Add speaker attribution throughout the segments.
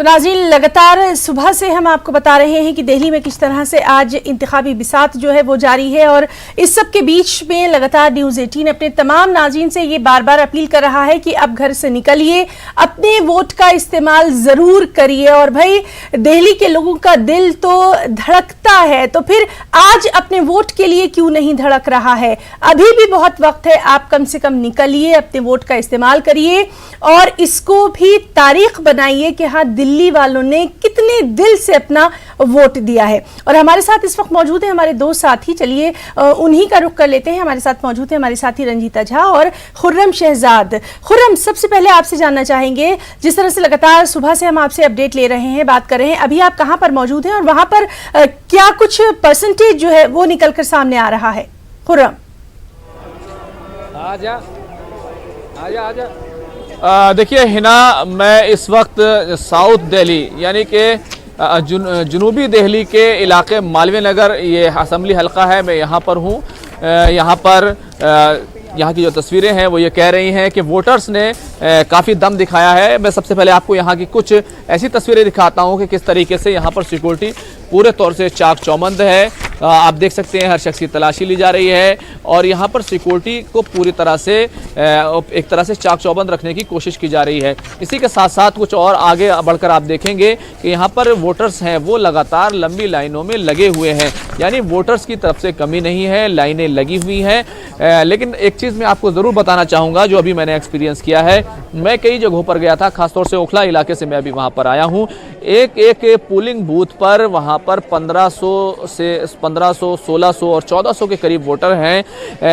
Speaker 1: तो नाज़रीन, लगातार सुबह से हम आपको बता रहे हैं कि दिल्ली में किस तरह से आज इंतखाबी बिसात जो है वो जारी है और इस सब के बीच में लगातार न्यूज़ 18 अपने तमाम नाज़रीन से ये बार बार अपील कर रहा है कि अब घर से निकलिए, अपने वोट का इस्तेमाल ज़रूर करिए। और भाई, दिल्ली के लोगों का दिल तो धड़कता है, तो फिर आज अपने वोट के लिए क्यों नहीं धड़क रहा है? अभी भी बहुत वक्त है, आप कम से कम निकलिए, अपने वोट का इस्तेमाल करिए और इसको भी तारीख बनाइए कि हाँ, दिल्ली वालों ने कितने दिल से अपना वोट दिया है। और हमारे साथ इस वक्त मौजूद है हमारे दो साथी, चलिए उन्हीं का रुख कर लेते हैं। हमारे साथ मौजूद है हमारी साथी रंजीता झा और खुर्रम शहजाद। खुर्रम, सबसे पहले आपसे जानना चाहेंगे, जिस तरह से लगातार सुबह से हम आपसे अपडेट ले रहे हैं, बात कर रहे हैं, अभी आप कहां पर मौजूद हैं और वहां पर क्या कुछ परसेंटेज जो है वो निकल कर सामने आ रहा है? खुर्रम,
Speaker 2: आजा आजा आजा। देखिए हिना, मैं इस वक्त साउथ दिल्ली यानी कि जनूबी दिल्ली के इलाके मालवीय नगर, ये असम्बली हल्का है, मैं यहाँ पर हूँ। यहाँ पर यहाँ की जो तस्वीरें हैं वो ये कह रही हैं कि वोटर्स ने काफ़ी दम दिखाया है। मैं सबसे पहले आपको यहाँ की कुछ ऐसी तस्वीरें दिखाता हूँ कि किस तरीके से यहाँ पर सिक्योरिटी पूरे तौर से चाक चौबंद है। आप देख सकते हैं हर शख्स की तलाशी ली जा रही है और यहाँ पर सिक्योरिटी को पूरी तरह से एक तरह से चाक चौबंद रखने की कोशिश की जा रही है। इसी के साथ साथ कुछ और आगे बढ़कर आप देखेंगे कि यहाँ पर वोटर्स हैं वो लगातार लंबी लाइनों में लगे हुए हैं, यानी वोटर्स की तरफ से कमी नहीं है, लाइनें लगी हुई हैं। लेकिन एक चीज़ मैं आपको ज़रूर बताना चाहूँगा जो अभी मैंने एक्सपीरियंस किया है। मैं कई जगहों पर गया था, खासतौर से ओखला इलाके से मैं अभी वहाँ पर आया हूँ। एक पोलिंग बूथ पर वहाँ पर 1500 से 1500, 1600 और 1400 के करीब वोटर हैं।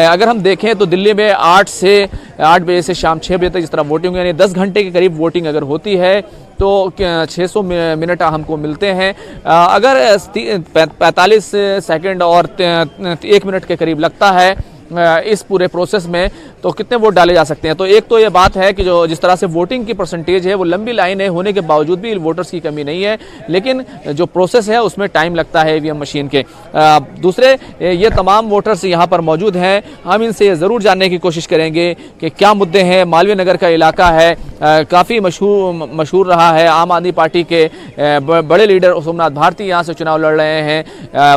Speaker 2: अगर हम देखें तो दिल्ली में 8 बजे से शाम 6 बजे तक जिस तरह वोटिंग, यानी 10 घंटे के करीब वोटिंग अगर होती है तो 600 मिनट हमको मिलते हैं। अगर 45 सेकंड और 1 मिनट के करीब लगता है इस पूरे प्रोसेस में, तो कितने वोट डाले जा सकते हैं? तो एक तो ये बात है कि जो जिस तरह से वोटिंग की परसेंटेज है वो लंबी लाइनें होने के बावजूद भी वोटर्स की कमी नहीं है, लेकिन जो प्रोसेस है उसमें टाइम लगता है ईवीएम मशीन के। दूसरे, ये तमाम वोटर्स यहाँ पर मौजूद हैं, हम इनसे ये ज़रूर जानने की कोशिश करेंगे कि क्या मुद्दे हैं। मालवीय नगर का इलाका है, काफ़ी मशहूर रहा है। आम आदमी पार्टी के बड़े लीडर सोमनाथ भारती यहाँ से चुनाव लड़ रहे हैं,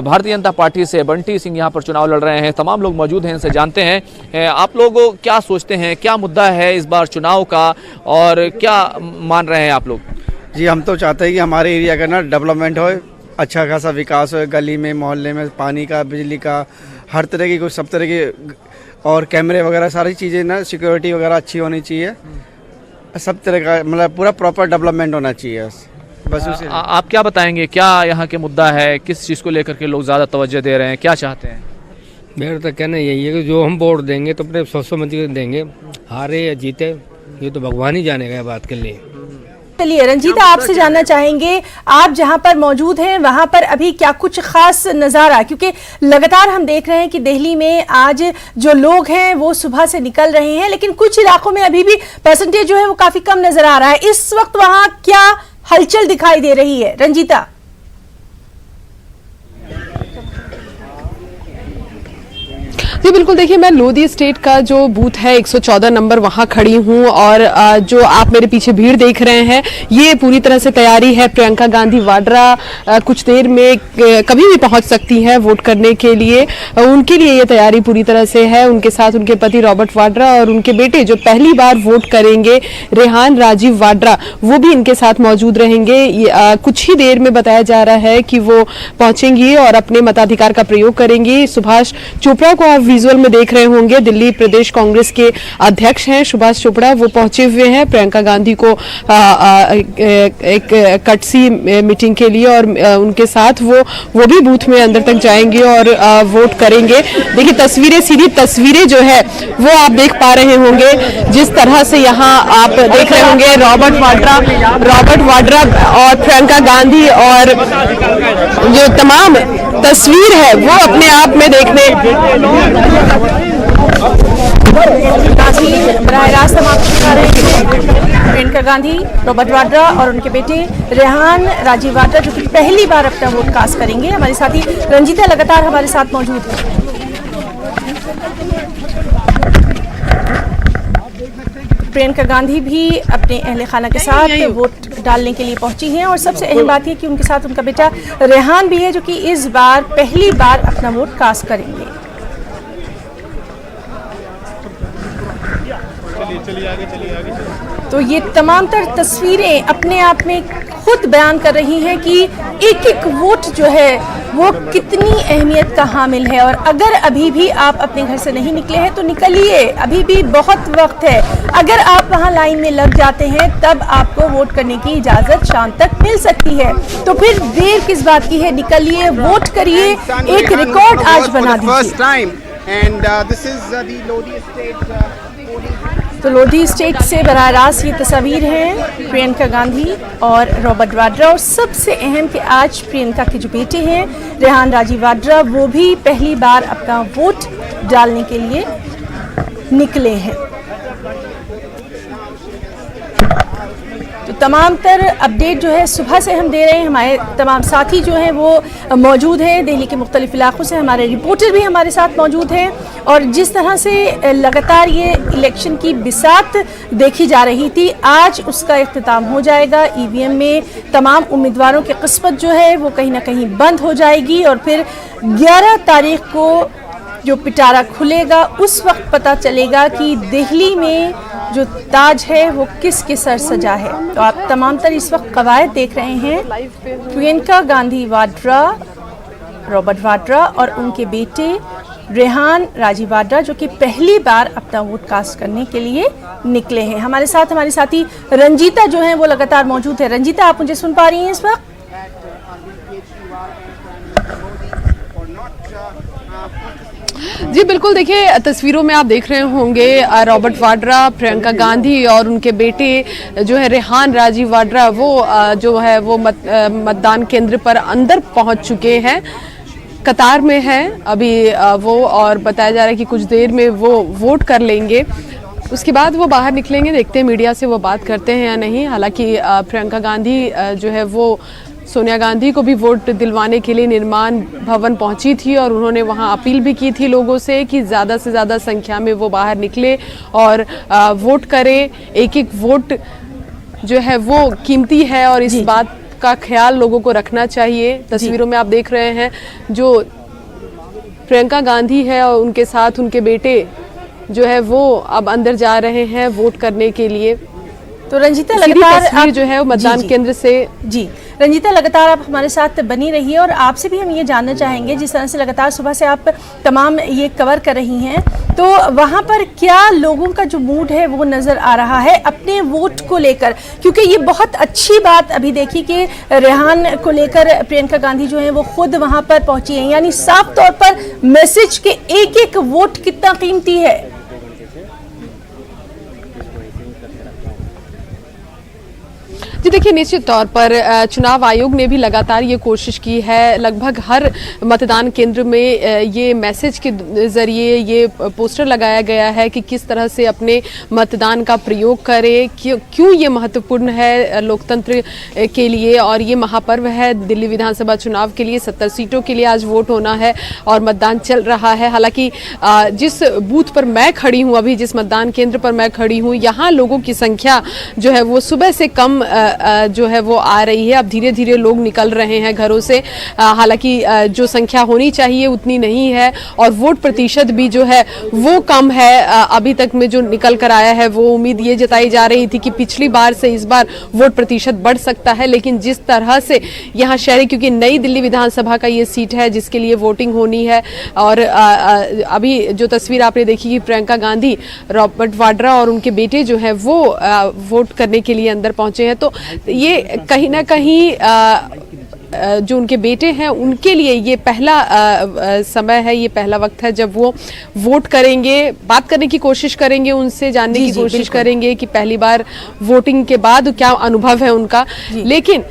Speaker 2: भारतीय जनता पार्टी से बंटी सिंह यहाँ पर चुनाव लड़ रहे हैं। तमाम लोग मौजूद हैं, से जानते हैं आप लोग क्या सोचते हैं, क्या मुद्दा है इस बार चुनाव का और क्या मान रहे हैं आप लोग?
Speaker 3: जी, हम तो चाहते हैं कि हमारे एरिया का ना डेवलपमेंट हो, अच्छा खासा विकास हो, गली में मोहल्ले में पानी का, बिजली का, हर तरह की, कुछ सब तरह की, और कैमरे वगैरह सारी चीज़ें ना, सिक्योरिटी वगैरह अच्छी होनी चाहिए, सब तरह का, मतलब पूरा प्रॉपर डेवलपमेंट होना चाहिए बस उसे।
Speaker 2: आप क्या बताएंगे, क्या यहाँ के मुद्दा है, किस चीज़ को लेकर के लोग ज़्यादा तवज्जो दे रहे हैं, क्या चाहते हैं?
Speaker 4: मेरा तो कहना यही है कि जो हम वोट देंगे तो अपने सोच समझ के देंगे, हारे या जीते ये तो भगवान ही जानेगा बात के लिए।
Speaker 1: चलिए रंजीता, आपसे जानना चाहेंगे, आप जहां पर मौजूद हैं वहां पर अभी क्या कुछ खास नज़ारा, क्योंकि लगातार हम देख रहे हैं कि दिल्ली में आज जो लोग हैं वो सुबह से निकल रहे हैं, लेकिन कुछ इलाकों में अभी भी परसेंटेज जो है वो काफी कम नजर आ रहा है। इस वक्त वहां क्या हलचल दिखाई दे रही है, रंजीता?
Speaker 5: जी बिल्कुल, देखिए मैं लोधी स्टेट का जो बूथ है 114 नंबर वहां खड़ी हूं और जो आप मेरे पीछे भीड़ देख रहे हैं ये पूरी तरह से तैयारी है। प्रियंका गांधी वाड्रा कुछ देर में कभी भी पहुंच सकती हैं वोट करने के लिए, उनके लिए ये तैयारी पूरी तरह से है। उनके साथ उनके पति रॉबर्ट वाड्रा और उनके बेटे जो पहली बार वोट करेंगे रेहान राजीव वाड्रा, वो भी इनके साथ मौजूद रहेंगे। कुछ ही देर में बताया जा रहा है कि वो पहुंचेंगी और अपने मताधिकार का प्रयोग करेंगी। सुभाष चोपड़ा को आप विजुअल में देख रहे होंगे, दिल्ली प्रदेश कांग्रेस के अध्यक्ष हैं सुभाष चोपड़ा, वो पहुंचे हुए हैं प्रियंका गांधी को एक कटसी मीटिंग के लिए और उनके साथ वो भी बूथ में अंदर तक जाएंगे और वोट करेंगे। देखिए तस्वीरें, सीधी तस्वीरें जो है वो आप देख पा रहे होंगे, जिस तरह से यहाँ आप देख रहे होंगे रॉबर्ट वाड्रा और प्रियंका गांधी और जो तमाम तस्वीर है वो अपने आप में देखने
Speaker 1: बराह रास्त हम आपको दिखा रहे हैं प्रियंका गांधी, रॉबर्ट वाड्रा और उनके बेटे रेहान राजीव वाड्रा जो कि पहली बार अपना वोट कास्ट करेंगे। हमारे साथी रंजीता लगातार हमारे साथ मौजूद है। प्रियंका गांधी भी अपने अहले खाना के साथ वोट डालने के लिए पहुंची हैं और सबसे अहम बात है कि उनके साथ उनका बेटा रेहान भी है, जो कि इस बार पहली बार अपना वोट कास्ट करेंगे। तो ये तमाम तर तस्वीरें अपने आप में खुद बयान कर रही हैं कि एक एक वोट जो है वो कितनी अहमियत का हामिल है। और अगर अभी भी आप अपने घर से नहीं निकले हैं तो निकलिए, अभी भी बहुत वक्त है। अगर आप वहां लाइन में लग जाते हैं तब आपको वोट करने की इजाजत शाम तक मिल सकती है, तो फिर देर किस बात की है, निकलिए, वोट करिए, एक रिकॉर्ड आज बना दीजिए। तो लोधी स्टेट से बराह रास्त ये तस्वीर हैं प्रियंका गांधी और रॉबर्ट वाड्रा। और सबसे अहम कि आज प्रियंका के जो बेटे हैं रेहान राजीव वाड्रा, वो भी पहली बार अपना वोट डालने के लिए निकले हैं। तो तमाम तर अपडेट जो है सुबह से हम दे रहे हैं। हमारे तमाम साथी जो हैं वो मौजूद हैं, दिल्ली के मुख्तलिफ इलाकों से हमारे रिपोर्टर भी हमारे साथ मौजूद हैं। और जिस तरह से लगातार ये इलेक्शन की बिसात देखी जा रही थी, आज उसका इख्तिताम हो जाएगा। ईवीएम में तमाम उम्मीदवारों की किस्मत जो है वो कहीं ना कहीं बंद हो जाएगी और फिर 11 तारीख को जो पिटारा खुलेगा उस वक्त पता चलेगा कि दिल्ली में जो ताज है वो किसके सर सजा है। तो आप तमाम तर इस वक्त कवायद देख रहे हैं, प्रियंका गांधी वाड्रा, रॉबर्ट वाड्रा और उनके बेटे रेहान राजीव वाड्रा, जो कि पहली बार अपना वोट कास्ट करने के लिए निकले हैं। हमारे साथ हमारी साथी रंजीता जो है वो लगातार मौजूद है। रंजीता, आप मुझे सुन पा रही हैं इस वक्त?
Speaker 5: जी बिल्कुल, देखिए तस्वीरों में आप देख रहे होंगे रॉबर्ट वाड्रा, प्रियंका गांधी और उनके बेटे जो है रेहान राजीव वाड्रा, वो जो है वो मतदान केंद्र पर अंदर पहुंच चुके हैं, कतार में हैं अभी वो, और बताया जा रहा है कि कुछ देर में वो वोट कर लेंगे। उसके बाद वो बाहर निकलेंगे, देखते हैं मीडिया से वो बात करते हैं या नहीं। हालांकि प्रियंका गांधी जो है वो सोनिया गांधी को भी वोट दिलवाने के लिए निर्माण भवन पहुंची थी और उन्होंने वहां अपील भी की थी लोगों से कि ज़्यादा से ज़्यादा संख्या में वो बाहर निकले और वोट करें। एक एक वोट जो है वो कीमती है और इस बात का ख्याल लोगों को रखना चाहिए। तस्वीरों में आप देख रहे हैं जो प्रियंका गांधी है और उनके साथ उनके बेटे जो है वो अब अंदर जा रहे हैं वोट करने के लिए।
Speaker 1: तो रंजीता लगातार
Speaker 5: जो है वो मतदान केंद्र से
Speaker 1: जी रंजीता लगातार आप हमारे साथ बनी रही है और आपसे भी हम ये जानना चाहेंगे, जिस तरह से लगातार सुबह से आप तमाम ये कवर कर रही हैं, तो वहाँ पर क्या लोगों का जो मूड है वो नज़र आ रहा है अपने वोट को लेकर? क्योंकि ये बहुत अच्छी बात अभी देखी कि रेहान को लेकर प्रियंका गांधी जो है वो खुद वहाँ पर पहुँची हैं, यानी साफ तौर पर मैसेज के एक एक वोट कितना कीमती है।
Speaker 5: जी देखिए, निश्चित तौर पर चुनाव आयोग ने भी लगातार ये कोशिश की है, लगभग हर मतदान केंद्र में ये मैसेज के जरिए ये पोस्टर लगाया गया है कि किस तरह से अपने मतदान का प्रयोग करें, क्यों ये महत्वपूर्ण है लोकतंत्र के लिए और ये महापर्व है। दिल्ली विधानसभा चुनाव के लिए 70 सीटों के लिए आज वोट होना है और मतदान चल रहा है। हालांकि जिस बूथ पर मैं खड़ी हूँ, अभी जिस मतदान केंद्र पर मैं खड़ी हूँ, यहाँ लोगों की संख्या जो है वो सुबह से कम जो है वो आ रही है। अब धीरे धीरे लोग निकल रहे हैं घरों से, हालांकि जो संख्या होनी चाहिए उतनी नहीं है और वोट प्रतिशत भी जो है वो कम है। अभी तक में जो निकल कर आया है वो उम्मीद ये जताई जा रही थी कि पिछली बार से इस बार वोट प्रतिशत बढ़ सकता है, लेकिन जिस तरह से यहाँ शहरी, क्योंकि नई दिल्ली विधानसभा का ये सीट है जिसके लिए वोटिंग होनी है, और अभी जो तस्वीर आपने देखी कि प्रियंका गांधी, रॉबर्ट वाड्रा और उनके बेटे जो है वो वोट करने के लिए अंदर पहुंचे हैं, तो ये कहीं ना कहीं जो उनके बेटे हैं उनके लिए ये पहला समय है, ये पहला वक्त है जब वो वोट करेंगे। बात करने की कोशिश करेंगे, उनसे जानने की कोशिश करेंगे कि पहली बार वोटिंग के बाद क्या अनुभव है उनका। लेकिन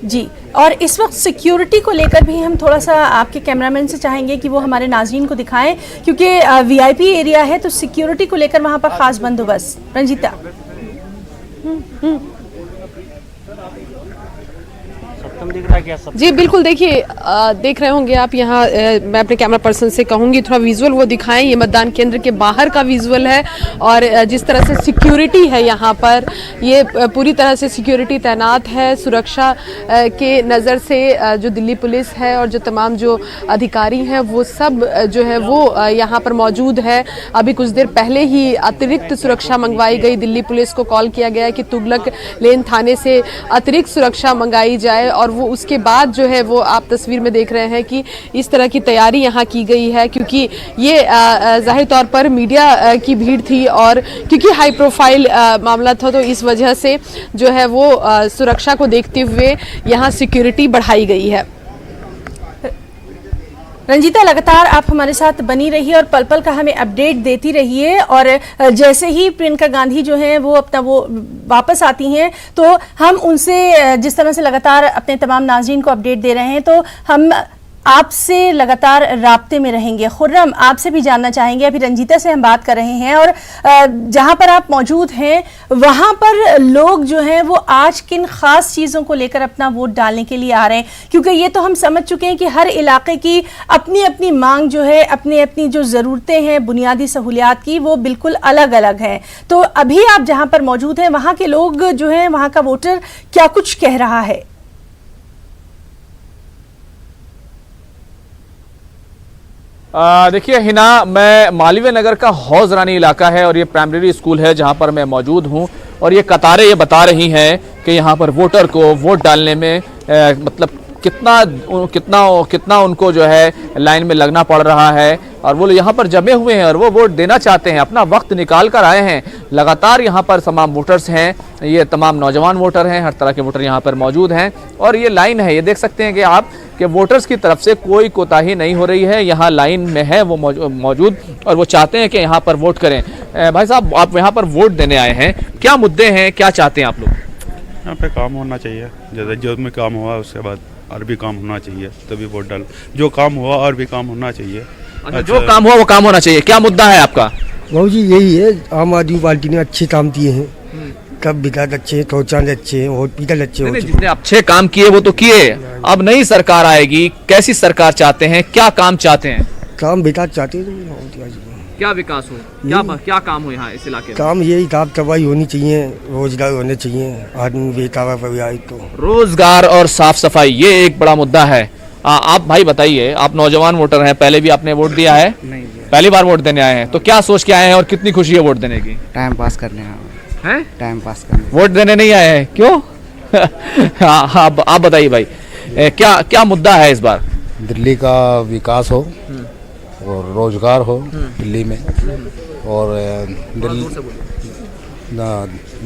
Speaker 5: जी, और इस वक्त सिक्योरिटी को लेकर भी हम थोड़ा सा आपके कैमरामैन से चाहेंगे कि वो हमारे नाज़रीन को दिखाएं, क्योंकि वीआईपी एरिया है तो सिक्योरिटी को लेकर वहां पर खास बंदोबस्त। रंजीता।
Speaker 6: सिस्टम दिख रहा है क्या सब?
Speaker 5: जी बिल्कुल, देखिए देख रहे होंगे आप यहाँ, मैं अपने कैमरा पर्सन से कहूँगी थोड़ा विजुअल वो दिखाएं। ये मतदान केंद्र के बाहर का विजुअल है और जिस तरह से सिक्योरिटी है यहाँ पर, ये पूरी तरह से सिक्योरिटी तैनात है। सुरक्षा के नज़र से जो दिल्ली पुलिस है और जो तमाम जो अधिकारी हैं वो सब जो है वो यहाँ पर मौजूद है। अभी कुछ देर पहले ही अतिरिक्त सुरक्षा मंगवाई गई, दिल्ली पुलिस को कॉल किया गया कि तुगलक लेन थाने से अतिरिक्त सुरक्षा मंगाई जाए और वो उसके बाद जो है वो आप तस्वीर में देख रहे हैं कि इस तरह की तैयारी यहाँ की गई है, क्योंकि ये जाहिर तौर पर मीडिया की भीड़ थी और क्योंकि हाई प्रोफाइल मामला था, तो इस वजह से जो है वो सुरक्षा को देखते हुए यहाँ सिक्योरिटी बढ़ाई गई है।
Speaker 1: रंजीता, लगातार आप हमारे साथ बनी रहिए और पल पल का हमें अपडेट देती रहिए, और जैसे ही प्रियंका गांधी जो हैं वो अपना वो वापस आती हैं तो हम उनसे जिस तरह से लगातार अपने तमाम नाज़रीन को अपडेट दे रहे हैं, तो हम आपसे लगातार राब्ते में रहेंगे। खुर्रम, आपसे भी जानना चाहेंगे, अभी रंजीता से हम बात कर रहे हैं और जहां पर आप मौजूद हैं वहां पर लोग जो हैं वो आज किन खास चीज़ों को लेकर अपना वोट डालने के लिए आ रहे हैं, क्योंकि ये तो हम समझ चुके हैं कि हर इलाके की अपनी अपनी मांग जो है, अपनी अपनी जो ज़रूरतें हैं बुनियादी सहूलियात की, वो बिल्कुल अलग अलग हैं। तो अभी आप जहां पर मौजूद हैं वहां के लोग जो हैं, वहां का वोटर क्या कुछ कह रहा है?
Speaker 2: देखिए हिना, मैं मालवीय नगर का हौज रानी इलाका है और ये प्राइमरी स्कूल है जहां पर मैं मौजूद हूं, और ये कतारें ये बता रही हैं कि यहां पर वोटर को वोट डालने में मतलब कितना उनको जो है लाइन में लगना पड़ रहा है, और वो यहाँ पर जमे हुए हैं और वो वोट देना चाहते हैं, अपना वक्त निकाल कर आए हैं। लगातार यहाँ पर तमाम वोटर्स हैं, ये तमाम नौजवान वोटर हैं, हर तरह के वोटर यहाँ पर मौजूद हैं और ये लाइन है, ये देख सकते हैं कि आप कि वोटर्स की तरफ से कोई कोताही नहीं हो रही है। यहाँ लाइन में है वो मौजूद और वो चाहते हैं कि यहाँ पर वोट करें। भाई साहब, आप यहाँ पर वोट देने आए हैं, क्या मुद्दे हैं, क्या चाहते हैं आप लोग?
Speaker 7: यहाँ पे काम होना चाहिए, जैसे जो में काम हुआ उसके बाद और भी काम होना चाहिए, तभी वोट डाल। जो काम हुआ और भी काम होना चाहिए।
Speaker 2: अच्छा, जो काम हुआ वो काम होना चाहिए। क्या मुद्दा है आपका?
Speaker 8: बाबू जी यही है, आम आदमी पार्टी ने अच्छे काम किए हैं, कब विकास अच्छे हैं, शौचालय अच्छे हैं, हॉस्पिटल अच्छे हैं।
Speaker 2: जिसने अच्छे काम किए वो तो किए, अब नई सरकार आएगी, कैसी सरकार चाहते हैं, क्या काम चाहते हैं?
Speaker 8: काम विकास चाहते हैं।
Speaker 2: क्या विकास हो, क्या काम हो यहाँ इस इलाके में?
Speaker 8: काम यही साफ सफाई होनी चाहिए, रोजगार होने चाहिए, आदमी बेकार पर तो
Speaker 2: रोजगार और साफ सफाई, ये एक बड़ा मुद्दा है। आप भाई बताइए, आप नौजवान वोटर हैं, पहले भी आपने वोट दिया है?
Speaker 9: नहीं,
Speaker 2: पहली बार वोट देने आए हैं, तो क्या सोच के आए हैं और कितनी खुशी है वोट देने की?
Speaker 9: टाइम पास करने हैं, टाइम पास करने,
Speaker 2: वोट देने नहीं आए हैं, क्यों? आप बताइए भाई, क्या मुद्दा है इस बार?
Speaker 10: दिल्ली का विकास हो और रोजगार हो दिल्ली में, और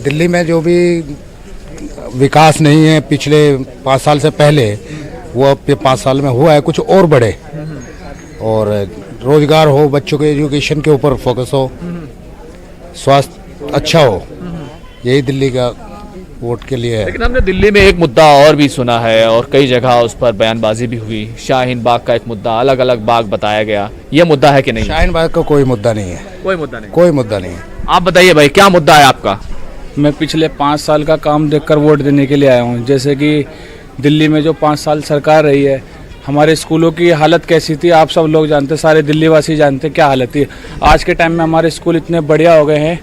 Speaker 10: दिल्ली में जो भी विकास नहीं है पिछले 5 साल से पहले, वो अब 5 साल में हुआ है, कुछ और बढ़े, और रोजगार हो, बच्चों के एजुकेशन के ऊपर फोकस हो, स्वास्थ्य अच्छा हो, यही दिल्ली का वोट के लिए है।
Speaker 2: लेकिन हमने दिल्ली में एक मुद्दा और भी सुना है और कई जगह उस पर बयानबाजी भी हुई। शाहीन बाग का एक मुद्दा, अलग अलग बाग बताया गया, ये मुद्दा है कि नहीं?
Speaker 10: शाहीन बाग का कोई मुद्दा नहीं है,
Speaker 2: कोई मुद्दा नहीं,
Speaker 10: कोई मुद्दा नहीं है।
Speaker 2: आप बताइए भाई, क्या मुद्दा है आपका?
Speaker 11: मैं पिछले 5 साल का काम देखकर वोट देने के लिए आया हूँ। जैसे कि दिल्ली में जो 5 साल सरकार रही है, हमारे स्कूलों की हालत कैसी थी आप सब लोग जानते, सारे दिल्ली वासी जानते क्या हालत थी। आज के टाइम में हमारे स्कूल इतने बढ़िया हो गए हैं,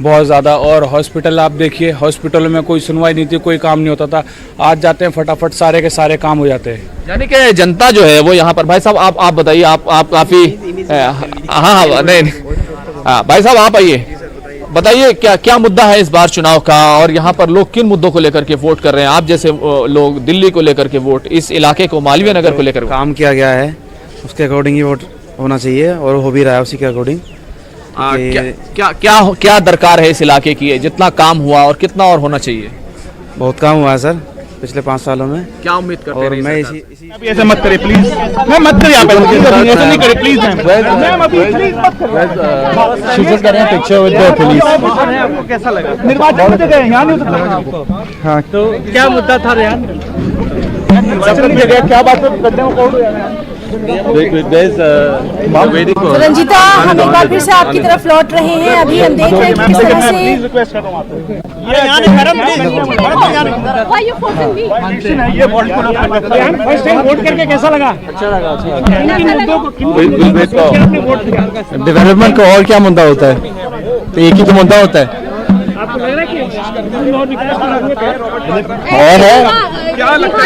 Speaker 11: बहुत ज़्यादा, और हॉस्पिटल आप देखिए, हॉस्पिटलों में कोई सुनवाई नहीं थी, कोई काम नहीं होता था, आज जाते हैं फटाफट सारे के सारे काम हो जाते हैं।
Speaker 2: यानी कि जनता जो है वो यहाँ पर, भाई साहब आप बताइए, आप काफ़ी, हाँ नहीं, भाई साहब आप आइए, बताइए क्या मुद्दा है इस बार चुनाव का, और यहाँ पर लोग किन मुद्दों को लेकर के वोट कर रहे हैं? आप जैसे लोग दिल्ली को लेकर के वोट, इस इलाके को, मालवीय नगर को लेकर
Speaker 3: काम किया गया है, उसके अकॉर्डिंग ही वोट होना चाहिए और हो भी रहा है उसी के अकॉर्डिंग।
Speaker 2: क्या दरकार है इस इलाके की, जितना काम हुआ और कितना और होना चाहिए?
Speaker 3: बहुत काम हुआ है सर पिछले 5 सालों में।
Speaker 2: क्या उम्मीद करते हैं?
Speaker 3: और मैं
Speaker 6: ऐसे मत करे प्लीज, मैं मत कर यहाँ पे, ऐसे नहीं करे please.
Speaker 11: Picture with the police.
Speaker 6: आपको कैसा लगा? निर्वाचन में जगह यहाँ नहीं हो आपको? हाँ, तो क्या मुद्दा था रेहान? क्या बात है?
Speaker 1: तो रंजीता, हम एक बार फिर से आपकी तरफ लौट रहे हैं। अभी हम देख रहे हैं कि किस तरह से
Speaker 6: वोट करके कैसा लगा? अच्छा लगा।
Speaker 12: डेवलपमेंट का और क्या मुद्दा होता है? तो एक ही तो मुद्दा होता है।
Speaker 6: आपको लग रहा है कि और विकास
Speaker 12: और है
Speaker 6: क्या लगता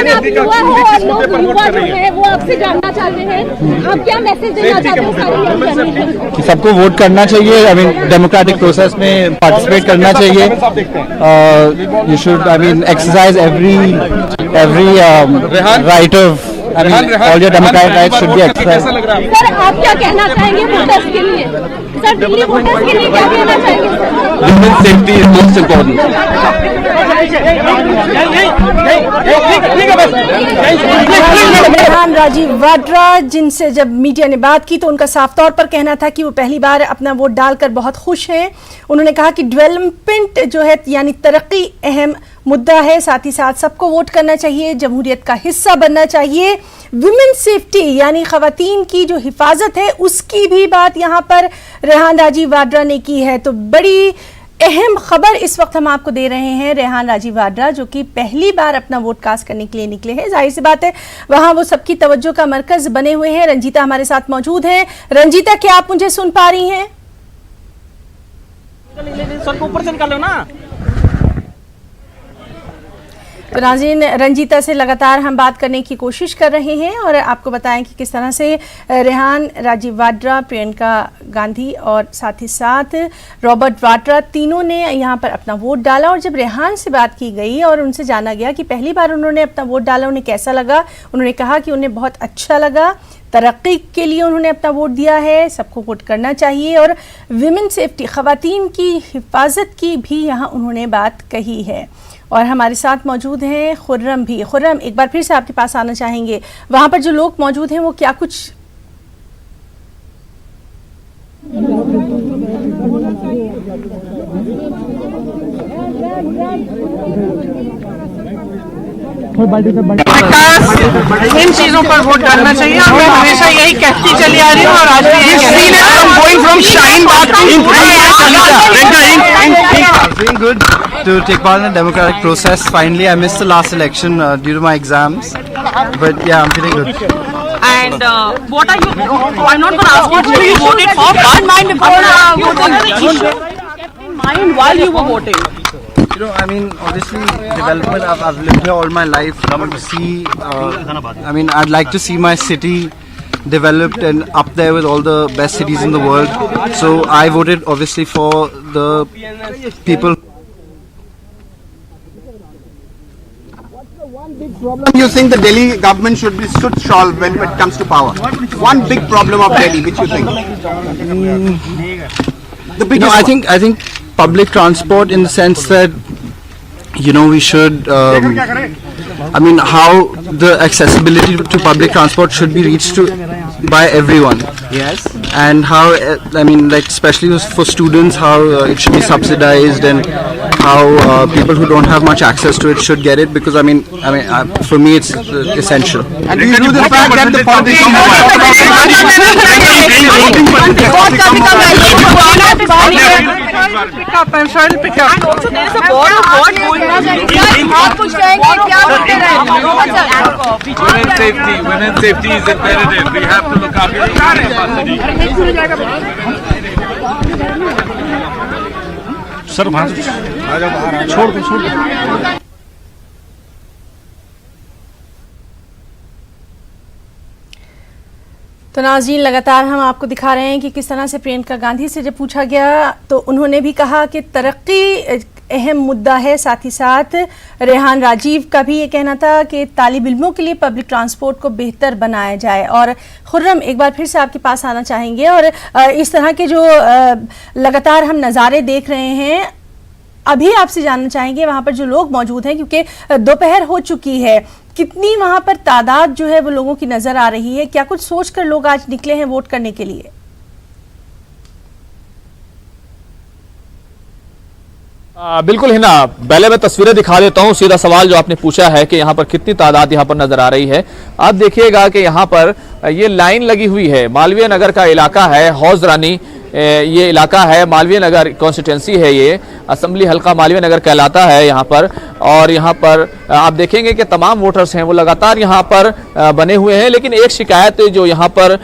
Speaker 6: है
Speaker 13: वो आपसे जानना चाहते हैं, आप क्या मैसेज देना चाहते हैं?
Speaker 12: कि सबको वोट करना चाहिए। आई मीन डेमोक्रेटिक प्रोसेस में पार्टिसिपेट करना चाहिए। You should I mean exercise every right of I mean, all your democratic rights should be exercised.
Speaker 13: Sir, आप क्या कहना चाहेंगे वोटर्स के लिए? सर, दिल्ली वोटर्स के लिए क्या कहना चाहेंगे?
Speaker 12: Women's safety is most important.
Speaker 1: Rehan Rajiv Vadra, जिनसे जब मीडिया ने बात की तो उनका साफ तौर पर कहना था कि वो पहली बार अपना वोट डालकर बहुत खुश हैं। उन्होंने कहा कि डेवलपमेंट जो है यानी तरक्की अहम मुद्दा है, साथ ही साथ सबको वोट करना चाहिए, जमहूरियत का हिस्सा बनना चाहिए। विमेन सेफ्टी यानी खवातीन की जो हिफाजत है उसकी भी बात यहाँ पर रेहान राजीव वाड्रा ने की है। तो बड़ी अहम खबर इस वक्त हम आपको दे रहे हैं। रेहान राजीव वाड्रा जो कि पहली बार अपना वोट कास्ट करने के लिए निकले हैं, जाहिर सी बात है वहां वो सबकी तवज्जो का मरकज बने हुए हैं। रंजीता हमारे साथ मौजूद है। रंजीता, क्या आप मुझे सुन पा रही हैं?
Speaker 6: ऊपर से निकालो ना।
Speaker 1: तो नाज़रीन, रंजीता से लगातार हम बात करने की कोशिश कर रहे हैं और आपको बताएं कि किस तरह से रेहान राजीव वाड्रा, प्रियंका गांधी और साथ ही साथ रॉबर्ट वाड्रा तीनों ने यहां पर अपना वोट डाला। और जब रेहान से बात की गई और उनसे जाना गया कि पहली बार उन्होंने अपना वोट डाला, उन्हें कैसा लगा, उन्होंने कहा कि उन्हें बहुत अच्छा लगा, तरक्की के लिए उन्होंने अपना वोट दिया है, सबको वोट करना चाहिए और विमेन सेफ्टी, खवातीन की हिफाजत की भी यहाँ उन्होंने बात कही है। और हमारे साथ मौजूद हैं खुर्रम भी। खुर्रम, एक बार फिर से आपके पास आना चाहेंगे, वहाँ पर जो लोग मौजूद हैं वो क्या कुछ
Speaker 6: इन चीजों पर वोट डालना चाहिए और मैं हमेशा यही कहती चली आ रही हूँ और आज भी
Speaker 14: Feeling good to take part in the democratic process. Finally, I missed the last election due to my exams, but yeah, I'm feeling good.
Speaker 13: And what are you? I'm not going to ask you who you voted for, but mind what are the issues kept in mind while you were voting?
Speaker 14: You know, I mean, obviously, development. I've lived here all my life. I want to see. I mean, I'd like to see my city developed and up there with all the best cities in the world. So I voted obviously for the people.
Speaker 15: You think the Delhi government should solve when it comes to power? One big problem of Delhi, which you think?
Speaker 14: The biggest. No, I think public transport, in the sense that, you know, we should. I mean, how the accessibility to public transport should be reached to by everyone.
Speaker 15: Yes.
Speaker 14: And how, I mean, like especially for students, how it should be subsidized, and how people who don't have much access to it should get it. Because I mean, for me, it's essential.
Speaker 15: And do you know the fact that the politicians
Speaker 6: pick up and try to pick up.
Speaker 13: And also there is a board of what आप कुछ कहेंगे क्या बोलते रहे?
Speaker 16: Women's safety is imperative. We have to look after the capacity.
Speaker 6: Sir वहाँ से छोड़ दो।
Speaker 1: तो नाज़रीन, लगातार हम आपको दिखा रहे हैं कि किस तरह से प्रियंका गांधी से जब पूछा गया तो उन्होंने भी कहा कि तरक्की अहम मुद्दा है। साथ ही साथ रेहान राजीव का भी ये कहना था कि तालिब इल्मों के लिए पब्लिक ट्रांसपोर्ट को बेहतर बनाया जाए। और खुर्रम, एक बार फिर से आपके पास आना चाहेंगे और इस तरह के जो लगातार हम नज़ारे देख रहे हैं, अभी आपसे जानना चाहेंगे वहाँ पर जो लोग मौजूद हैं, क्योंकि दोपहर हो चुकी है, कितनी वहाँ पर तादाद जो है वो लोगों की नज़र आ रही है? क्या कुछ सोचकर लोग आज निकले हैं वोट करने के लिए?
Speaker 2: बिल्कुल हिना, पहले मैं तस्वीरें दिखा देता हूं। सीधा सवाल जो आपने पूछा है कि यहाँ पर कितनी तादाद यहाँ पर नजर आ रही है, आप देखिएगा कि यहाँ पर ये लाइन लगी हुई है। मालवीय नगर का इलाका है, हौज रानी ये इलाका है, मालवीय नगर कॉन्स्टिट्यूंसी है, ये असेंबली हल्का मालवीय नगर कहलाता है यहाँ पर। और यहाँ पर आप देखेंगे कि तमाम वोटर्स हैं वो लगातार यहाँ पर बने हुए हैं। लेकिन एक शिकायत जो यहाँ पर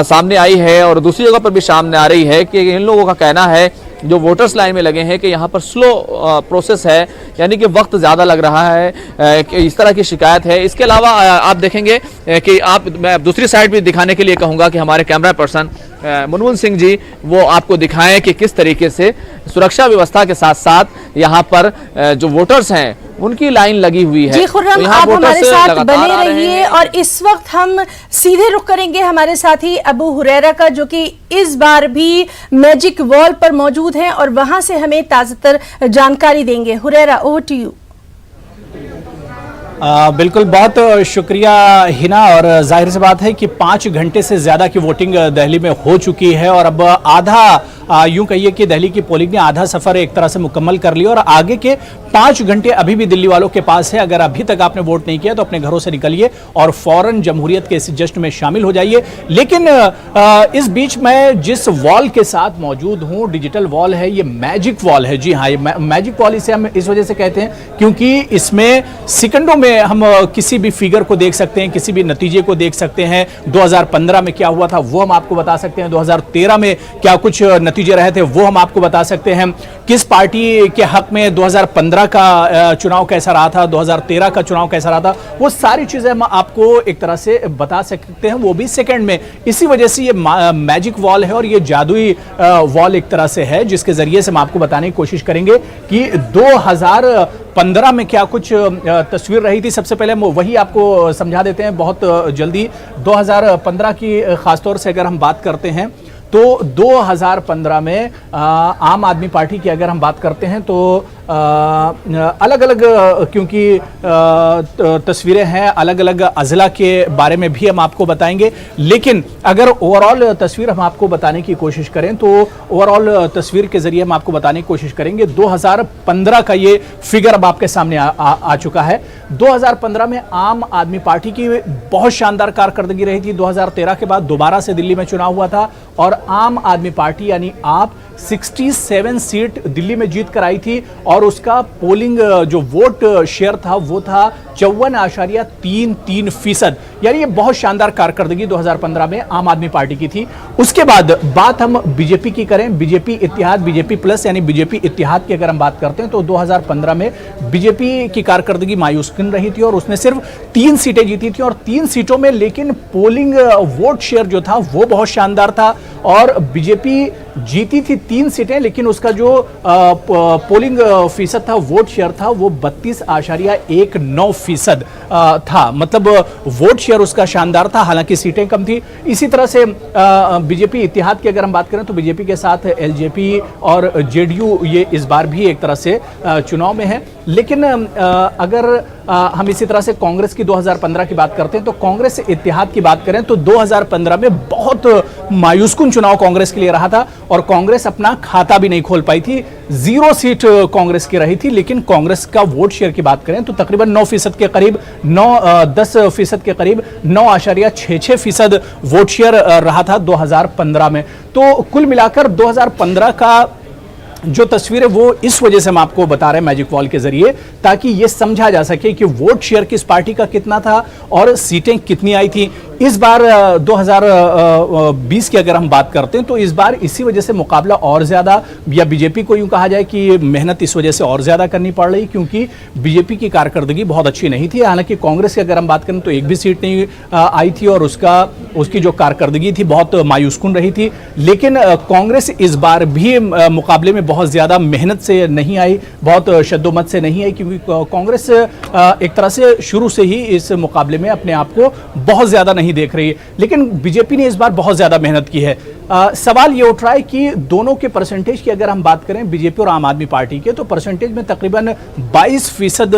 Speaker 2: सामने आई है और दूसरी जगह पर भी सामने आ रही है कि इन लोगों का कहना है जो वोटर्स लाइन में लगे हैं कि यहाँ पर स्लो प्रोसेस है, यानी कि वक्त ज़्यादा लग रहा है, कि इस तरह की शिकायत है। इसके अलावा आप देखेंगे कि मैं दूसरी साइड भी दिखाने के लिए कहूँगा कि हमारे कैमरा पर्सन मुनमुन सिंह जी वो आपको दिखाएं कि किस तरीके से सुरक्षा व्यवस्था के साथ साथ यहाँ पर जो वोटर्स हैं उनकी लाइन लगी हुई है।
Speaker 1: जी खुर्रम, आप हमारे साथ बने रहिए और इस वक्त हम सीधे रुख करेंगे हमारे साथी अबू हुरैरा का, जो कि इस बार भी मैजिक वॉल पर मौजूद हैं और वहां से हमें ताज़ातर जानकारी देंगे। Huraira, over to you.
Speaker 17: बिल्कुल, बहुत शुक्रिया हिना। और जाहिर सी बात है कि 5 घंटे से ज़्यादा की वोटिंग दिल्ली में हो चुकी है और अब आधा यूं कहिए कि दिल्ली की पोलिंग ने आधा सफ़र एक तरह से मुकम्मल कर लिया और आगे के 5 घंटे अभी भी दिल्ली वालों के पास है। अगर अभी तक आपने वोट नहीं किया तो अपने घरों से निकलिए और फौरन जमहूरियत के इस जश्न में शामिल हो जाइए। लेकिन इस बीच मैं जिस वॉल के साथ मौजूद हूँ, डिजिटल वॉल है, ये मैजिक वॉल है। जी हाँ, ये मैजिक वॉल इसे हम इस वजह से कहते हैं क्योंकि इसमें सेकंडों में हम किसी भी फिगर को देख सकते हैं, किसी भी नतीजे को देख सकते हैं। 2015 में क्या हुआ था वो हम आपको बता सकते हैं, 2013 में क्या कुछ नतीजे रहे थे वो हम आपको बता सकते हैं, किस पार्टी के हक में 2015 का चुनाव कैसा रहा था, 2013 का चुनाव कैसा रहा था, वो सारी चीजें हम आपको एक तरह से बता सकते हैं, वो भी सेकंड में। इसी वजह से ये मैजिक वॉल है और ये जादुई वॉल एक तरह से है जिसके जरिए से हम आपको बताने की कोशिश करेंगे कि 2015 में क्या कुछ तस्वीर रही थी। सबसे पहले वही आपको समझा देते हैं बहुत जल्दी। 2015 की खासतौर से अगर हम बात करते हैं तो 2015 में आम आदमी पार्टी की अगर हम बात करते हैं तो अलग अलग क्योंकि तस्वीरें हैं, अलग अलग अजला के बारे में भी हम आपको बताएंगे। लेकिन अगर ओवरऑल तस्वीर हम आपको बताने की कोशिश करें तो ओवरऑल तस्वीर के जरिए हम आपको बताने की कोशिश करेंगे। 2015 का ये फिगर अब आपके सामने आ चुका है। 2015 में आम आदमी पार्टी की बहुत शानदार कारकर्दगी रही थी। 2013 के बाद दोबारा से दिल्ली में चुनाव हुआ था और आम आदमी पार्टी यानी आप 67 सीट दिल्ली में जीत कर आई थी और उसका पोलिंग जो वोट शेयर था वो था 54.33%। यानी ये बहुत शानदार कारकर्दगी 2015 में आम आदमी पार्टी की थी। उसके बाद बात हम बीजेपी की करें, बीजेपी इत्तेहाद, बीजेपी प्लस यानी बीजेपी इत्तेहाद की अगर हम बात करते हैं तो 2015 में बीजेपी की कारकर्दगी मायूसकुन रही थी और उसने सिर्फ 3 सीटें जीती थी और 3 सीटों में लेकिन पोलिंग वोट शेयर जो था वो बहुत शानदार था और बीजेपी जीती थी 3 सीटें लेकिन उसका जो पोलिंग फीसद था, वोट शेयर था, वो 32.19% था। मतलब वोट शेयर उसका शानदार था, हालांकि सीटें कम थी। इसी तरह से बीजेपी इत्तेहाद की अगर हम बात करें तो बीजेपी के साथ एलजेपी और जेडीयू ये इस बार भी एक तरह से चुनाव में है। लेकिन अगर हम इसी तरह से कांग्रेस की 2015 की बात करते हैं तो कांग्रेस इत्तेहाद की बात करें तो 2015 में बहुत मायूसकुन चुनाव कांग्रेस के लिए रहा था और कांग्रेस अपना खाता भी नहीं खोल पाई थी। 0 सीट कांग्रेस की रही थी। लेकिन कांग्रेस का वोट शेयर की बात करें तो तकरीबन 9% के करीब 10% के करीब 9.66% वोट शेयर रहा था 2015 में। तो कुल मिलाकर 2015 का जो तस्वीर है वो इस वजह से हम आपको बता रहे हैं मैजिक वॉल के जरिए ताकि ये समझा जा सके कि वोट शेयर किस पार्टी का कितना था और सीटें कितनी आई थी। इस बार 2020 की अगर हम बात करते हैं तो इस बार इसी वजह से मुकाबला और ज्यादा, या बीजेपी को यूं कहा जाए कि मेहनत इस वजह से और ज्यादा करनी पड़ रही क्योंकि बीजेपी की कारकर्दगी बहुत अच्छी नहीं थी। हालांकि कांग्रेस की अगर हम बात करें तो एक भी सीट नहीं आई थी और उसकी जो कारकर्दगी थी बहुत मायूसकुन रही थी। लेकिन कांग्रेस इस बार भी मुकाबले में बहुत ज्यादा मेहनत से नहीं आई, बहुत शद्दोमत से नहीं आई क्योंकि कांग्रेस एक तरह से शुरू से ही इस मुकाबले में अपने आप को बहुत ज्यादा नहीं देख रही है। लेकिन बीजेपी ने इस बार बहुत ज्यादा मेहनत की है। सवाल ये उठ रहा है कि दोनों के परसेंटेज की अगर हम बात करें बीजेपी और आम आदमी पार्टी के, तो परसेंटेज में तकरीबन 22%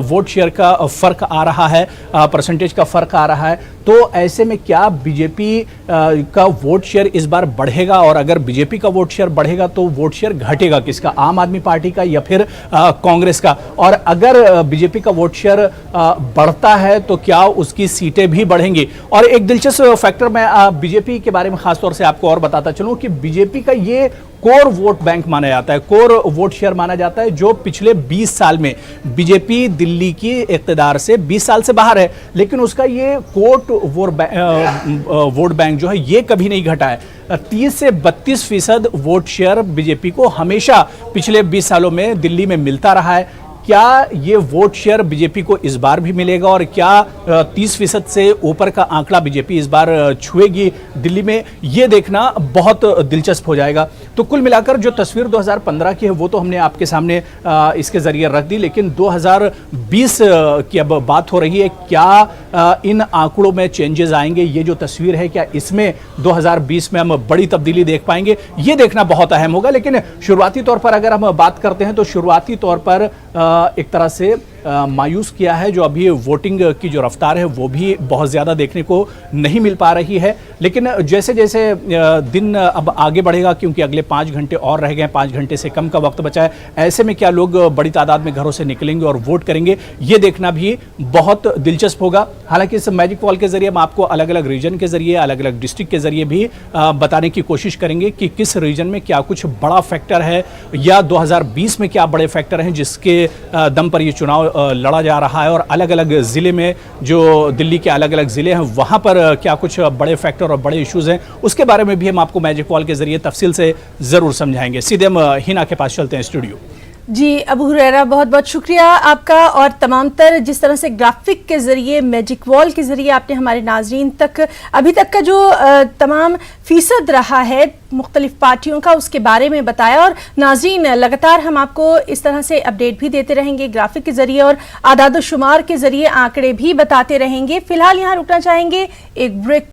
Speaker 17: वोट शेयर का फर्क आ रहा है, परसेंटेज का फर्क आ रहा है। तो ऐसे में क्या बीजेपी का वोट शेयर इस बार बढ़ेगा, और अगर बीजेपी का वोट शेयर बढ़ेगा तो वोट शेयर घटेगा किसका, आम आदमी पार्टी का या फिर कांग्रेस का? और अगर बीजेपी का वोट शेयर बढ़ता है तो क्या उसकी सीटें भी बढ़ेंगी? और एक दिलचस्प फैक्टर मैं बीजेपी के बारे में खासतौर से आपको और बताता चलूं कि बीजेपी का ये कोर वोट बैंक माना जाता है, कोर वोट शेयर माना जाता है, जो पिछले 20 साल में बीजेपी दिल्ली की इक़्तिदार से 20 साल से बाहर है, लेकिन उसका ये वोट बैंक जो है ये कभी नहीं घटा है। 30 से 32% वोट शेयर बीजेपी को हमेशा पिछले 20 सालों में दिल्ली में मिलता रहा है। क्या ये वोट शेयर बीजेपी को इस बार भी मिलेगा, और क्या 30% से ऊपर का आंकड़ा बीजेपी इस बार छुएगी दिल्ली में? ये देखना बहुत दिलचस्प हो जाएगा। तो कुल मिलाकर जो तस्वीर 2015 की है वो तो हमने आपके सामने इसके जरिए रख दी, लेकिन 2020 की अब बात हो रही है। क्या इन आंकड़ों में चेंजेस आएंगे? ये जो तस्वीर है क्या इसमें 2020 में हम बड़ी तब्दीली देख पाएंगे? ये देखना बहुत अहम होगा। लेकिन शुरुआती तौर पर अगर हम बात करते हैं तो शुरुआती तौर पर एक तरह से मायूस किया है जो अभी वोटिंग की जो रफ्तार है वो भी बहुत ज़्यादा देखने को नहीं मिल पा रही है। लेकिन जैसे जैसे दिन अब आगे बढ़ेगा, क्योंकि अगले 5 घंटे और रह गए, 5 घंटे से कम का वक्त बचा है, ऐसे में क्या लोग बड़ी तादाद में घरों से निकलेंगे और वोट करेंगे, ये देखना भी बहुत दिलचस्प होगा। हालांकि इस मैजिक वॉल के जरिए हम आपको अलग अलग रीजन के जरिए, अलग अलग डिस्ट्रिक्ट के जरिए भी बताने की कोशिश करेंगे कि किस रीजन में क्या कुछ बड़ा फैक्टर है, या 2020 में क्या बड़े फैक्टर हैं जिसके दम पर ये चुनाव लड़ा जा रहा है, और अलग अलग ज़िले में जो दिल्ली के अलग अलग ज़िले हैं वहाँ पर क्या कुछ बड़े फैक्टर और बड़े इश्यूज़ हैं, उसके बारे में भी हम आपको मैजिक वॉल के ज़रिए तफसील से ज़रूर समझाएंगे। सीधे हम हिना के पास चलते हैं स्टूडियो।
Speaker 1: जी अबू हुरैरा, बहुत बहुत शुक्रिया आपका, और तमाम तर जिस तरह से ग्राफिक के ज़रिए, मैजिक वॉल के ज़रिए आपने हमारे नाजरीन तक अभी तक का जो तमाम फीसद रहा है मुख्तलिफ पार्टियों का उसके बारे में बताया। और नाजरीन, लगातार हम आपको इस तरह से अपडेट भी देते रहेंगे ग्राफिक के ज़रिए और आदाद शुमार के ज़रिए आंकड़े भी बताते रहेंगे। फिलहाल यहाँ रुकना चाहेंगे एक ब्रेक